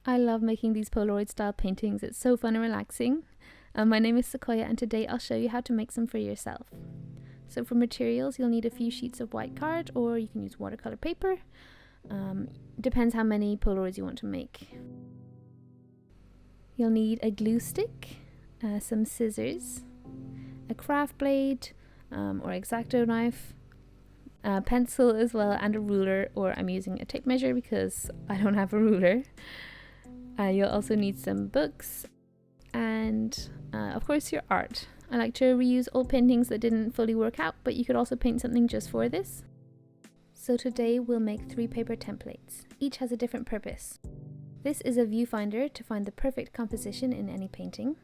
I love making these Polaroid style paintings. It's so fun and relaxing. My name is Sequoia and today I'll show you how to make some for yourself. So for materials, you'll need a few sheets of white card, or you can use watercolor paper. Depends how many Polaroids you want to make. You'll need a glue stick, some scissors, a craft blade or X-Acto knife, a pencil as well, and a ruler, or I'm using a tape measure because I don't have a ruler. You'll also need some books and of course your art. I like to reuse old paintings that didn't fully work out, but you could also paint something just for this. So today we'll make 3 paper templates. Each has a different purpose. This is a viewfinder to find the perfect composition in any painting.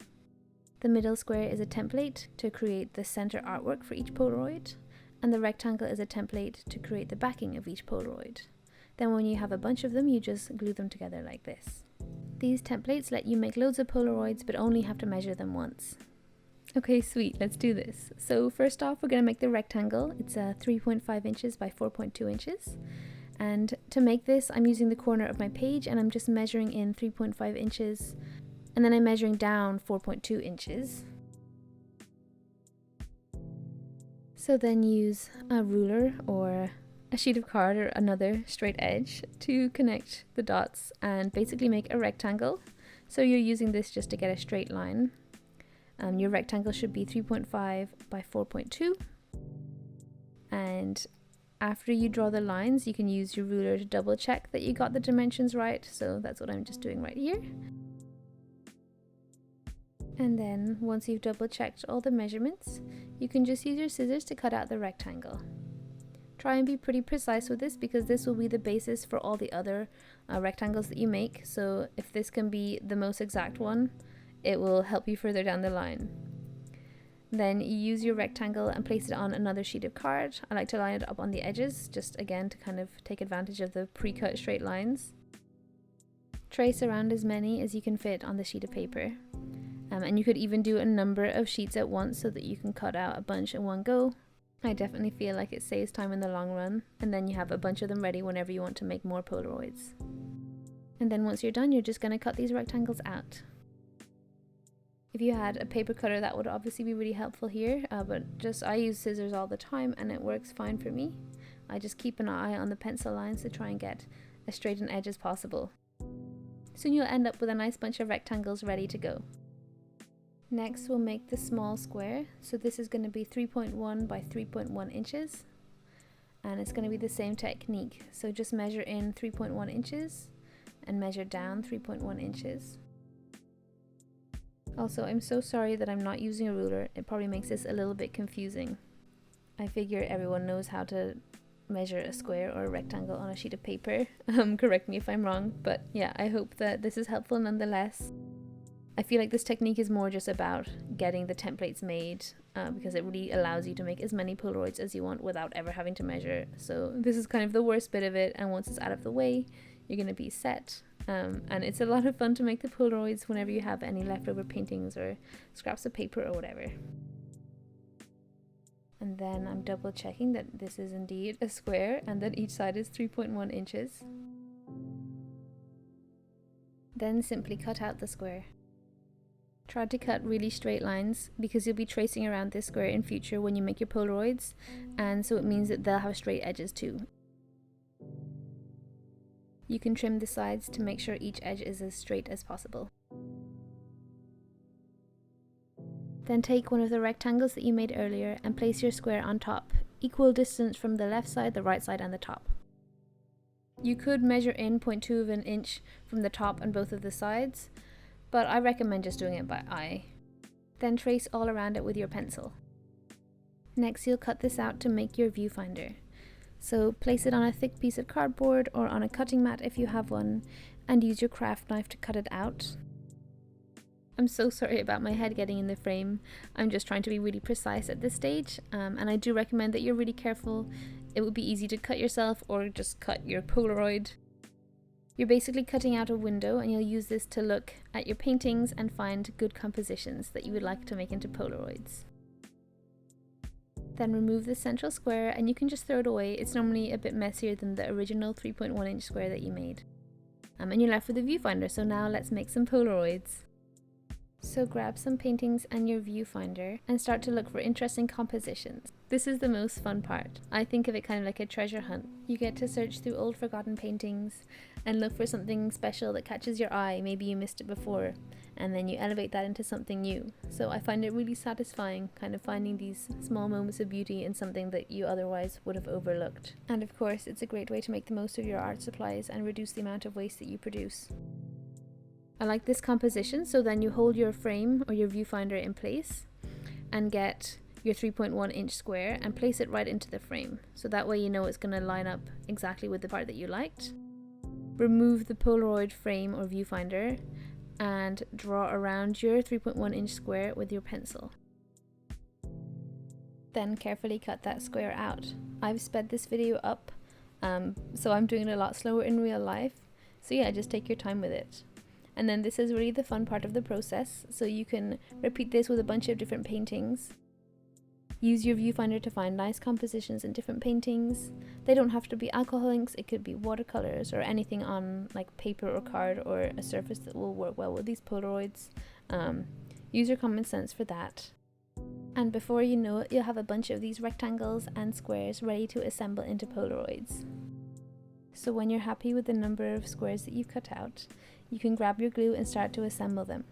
The middle square is a template to create the center artwork for each Polaroid, and the rectangle is a template to create the backing of each Polaroid. Then when you have a bunch of them, you just glue them together like this. These templates let you make loads of Polaroids, but only have to measure them once. Okay, sweet, let's do this. So first off, we're going to make the rectangle. It's 3.5 inches by 4.2 inches. And to make this, I'm using the corner of my page and I'm just measuring in 3.5 inches. And then I'm measuring down 4.2 inches. So then use a ruler or a sheet of card or another straight edge to connect the dots and basically make a rectangle. So you're using this just to get a straight line. Your rectangle should be 3.5 by 4.2. And after you draw the lines, you can use your ruler to double check that you got the dimensions right. So that's what I'm just doing right here. And then once you've double checked all the measurements, you can just use your scissors to cut out the rectangle. Try and be pretty precise with this because this will be the basis for all the other rectangles that you make. So if this can be the most exact one, it will help you further down the line. Then you use your rectangle and place it on another sheet of card. I like to line it up on the edges, just again to kind of take advantage of the pre-cut straight lines. Trace around as many as you can fit on the sheet of paper. And you could even do a number of sheets at once so that you can cut out a bunch in one go. I definitely feel like it saves time in the long run, and then you have a bunch of them ready whenever you want to make more Polaroids. And then once you're done, you're just going to cut these rectangles out. If you had a paper cutter, that would obviously be really helpful here, but I use scissors all the time and it works fine for me. I just keep an eye on the pencil lines to try and get as straight an edge as possible. Soon you'll end up with a nice bunch of rectangles ready to go. Next we'll make the small square. So this is going to be 3.1 by 3.1 inches. And it's going to be the same technique. So just measure in 3.1 inches and measure down 3.1 inches. Also, I'm so sorry that I'm not using a ruler. It probably makes this a little bit confusing. I figure everyone knows how to measure a square or a rectangle on a sheet of paper. Correct me if I'm wrong, but yeah, I hope that this is helpful nonetheless. I feel like this technique is more just about getting the templates made because it really allows you to make as many Polaroids as you want without ever having to measure. So this is kind of the worst bit of it, and once it's out of the way, you're going to be set. And it's a lot of fun to make the Polaroids whenever you have any leftover paintings or scraps of paper or whatever. And then I'm double checking that this is indeed a square and that each side is 3.1 inches. Then simply cut out the square. Try to cut really straight lines because you'll be tracing around this square in future when you make your Polaroids, and so it means that they'll have straight edges too. You can trim the sides to make sure each edge is as straight as possible. Then take one of the rectangles that you made earlier and place your square on top, equal distance from the left side, the right side and the top. You could measure in 0.2 of an inch from the top and both of the sides, but I recommend just doing it by eye. Then trace all around it with your pencil. Next you'll cut this out to make your viewfinder. So place it on a thick piece of cardboard or on a cutting mat if you have one, and use your craft knife to cut it out. I'm so sorry about my head getting in the frame. I'm just trying to be really precise at this stage, and I do recommend that you're really careful. It would be easy to cut yourself or just cut your Polaroid. You're basically cutting out a window, and you'll use this to look at your paintings and find good compositions that you would like to make into Polaroids. Then remove the central square and you can just throw it away. It's normally a bit messier than the original 3.1 inch square that you made. and you're left with a viewfinder. So now let's make some Polaroids. So grab some paintings and your viewfinder and start to look for interesting compositions. This is the most fun part. I think of it kind of like a treasure hunt. You get to search through old forgotten paintings and look for something special that catches your eye. Maybe you missed it before, and then you elevate that into something new. So I find it really satisfying kind of finding these small moments of beauty in something that you otherwise would have overlooked. And of course, it's a great way to make the most of your art supplies and reduce the amount of waste that you produce. I like this composition, so then you hold your frame or your viewfinder in place and get your 3.1 inch square and place it right into the frame. So that way you know it's going to line up exactly with the part that you liked. Remove the Polaroid frame or viewfinder and draw around your 3.1 inch square with your pencil. Then carefully cut that square out. I've sped this video up, so I'm doing it a lot slower in real life. So yeah, just take your time with it. And then this is really the fun part of the process, so you can repeat this with a bunch of different paintings. Use your viewfinder to find nice compositions in different paintings. They don't have to be alcohol inks, it could be watercolors or anything on like paper or card or a surface that will work well with these Polaroids. Use your common sense for that. And before you know it, you'll have a bunch of these rectangles and squares ready to assemble into Polaroids. So when you're happy with the number of squares that you've cut out, you can grab your glue and start to assemble them.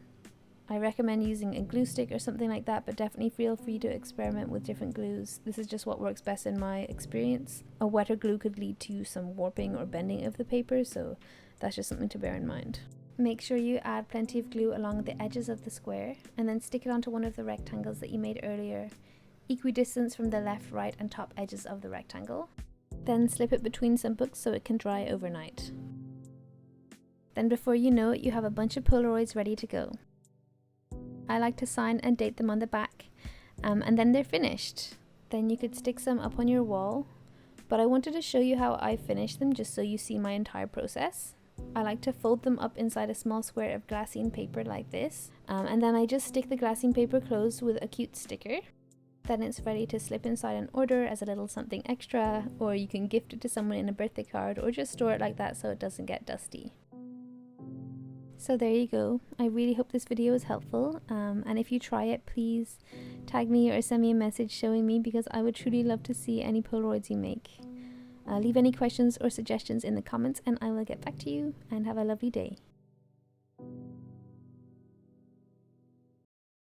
I recommend using a glue stick or something like that, but definitely feel free to experiment with different glues. This is just what works best in my experience. A wetter glue could lead to some warping or bending of the paper, so that's just something to bear in mind. Make sure you add plenty of glue along the edges of the square and then stick it onto one of the rectangles that you made earlier, equidistant from the left, right and top edges of the rectangle. Then slip it between some books so it can dry overnight. Then before you know it, you have a bunch of Polaroids ready to go. I like to sign and date them on the back, and then they're finished. Then you could stick some up on your wall, but I wanted to show you how I finish them just so you see my entire process. I like to fold them up inside a small square of glassine paper like this, and then I just stick the glassine paper closed with a cute sticker. Then it's ready to slip inside an order as a little something extra, or you can gift it to someone in a birthday card or just store it like that so it doesn't get dusty. So there you go. I really hope this video was helpful, and if you try it, please tag me or send me a message showing me, because I would truly love to see any Polaroids you make. Leave any questions or suggestions in the comments and I will get back to you, and have a lovely day.